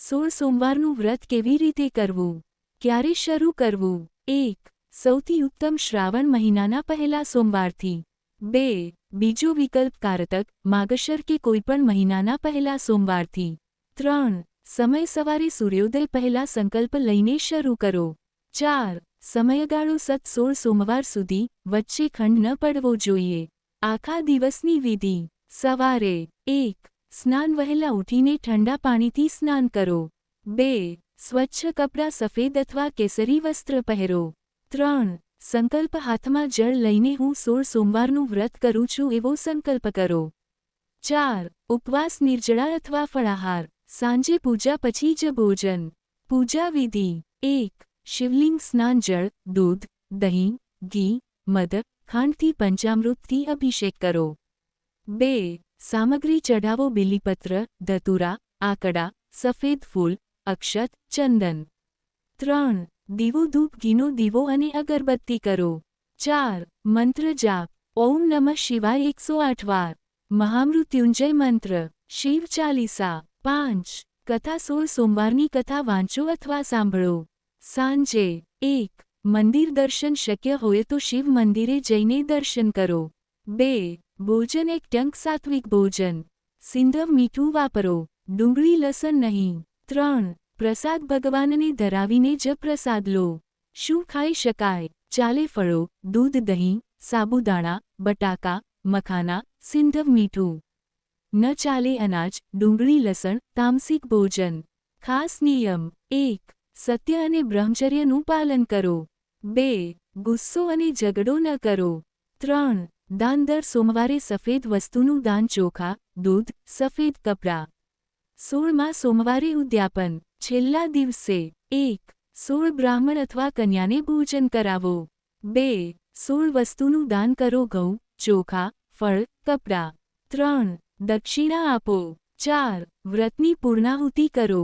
16 સોમવારનું વ્રત કેવી રીતે કરવું? ક્યારે શરૂ કરવું? 1. સૌથી ઉત્તમ શ્રાવણ મહિનાના પહેલા સોમવારથી. 2. બીજો વિકલ્પ કારતક, માગશર કે કોઈપણ મહિનાના પહેલા સોમવારથી. 3. સમય સવારે સૂર્યોદય પહેલા સંકલ્પ લઈને શરૂ કરો. 4. સમયગાળો 16 સોમવાર સુધી, વચ્ચે ખંડ ન પડવો જોઈએ. આખા દિવસની વિધિ. સવારે 1. સ્નાન વહેલા ઉઠીને ઠંડા પાણીથી સ્નાન કરો. 2. સ્વચ્છ કપડાં સફેદ અથવા કેસરી વસ્ત્ર પહેરો. 3. સંકલ્પ હાથમાં જળ લઈને હું 16 સોમવારનું વ્રત કરું છું એવો સંકલ્પ કરો. 4. ઉપવાસ નિર્જળા અથવા ફળાહાર. સાંજે પૂજા પછી જ ભોજન. પૂજા વિધિ. 1. શિવલિંગ સ્નાન જળ, દૂધ, દહીં, ઘી, મધ, ખાંડથી પંચામૃતથી અભિષેક કરો. 2. સામગ્રી ચઢાવો બીલીપત્ર, ધતુરા, આકડા, સફેદ ફૂલ, અક્ષત, ચંદન. 3. દીવો ધૂપ ઘીનો દીવો અને અગરબત્તી કરો. 4. મંત્ર જાપ. ઓમ નમઃ શિવાય 108 વાર. મહામૃત્યુંજય મંત્ર. શિવ ચાલીસા. 5. કથા 16 સોમવારની કથા વાંચો અથવા સાંભળો. સાંજે 1. મંદિર દર્શન શક્ય હોય તો શિવ મંદિરે જઈને દર્શન કરો. 2. ભોજન એક ટંક સાત્વિક ભોજન. સિંધવ મીઠું વાપરો. ડુંગળી લસણ નહીં. 3. પ્રસાદ ભગવાનને ધરાવીને જ પ્રસાદ લો. શું ખાઈ શકાય? ચાલે ફળો, દૂધ દહીં, સાબુદાણા, બટાકા, મખાના, સિંધવ મીઠું. ન ચાલે અનાજ, ડુંગળી લસણ, તામસિક ભોજન. ખાસ નિયમ. 1. સત્ય અને બ્રહ્મચર્યનું પાલન કરો. 2. ગુસ્સો અને ઝઘડો ન કરો. 3. દાન દર સોમવારે સફેદ વસ્તુનું દાન ચોખા, દૂધ, સફેદ કપડાં. 16મા સોમવારે ઉદ્યાપન. છેલ્લા દિવસે. 1. 16 બ્રાહ્મણ અથવા કન્યાને ભોજન કરાવો. 2. 16 વસ્તુનું દાન કરો ઘઉં, ચોખા, ફળ, કપડાં. 3. દક્ષિણા આપો. 4. વ્રતની પૂર્ણાહુતિ કરો.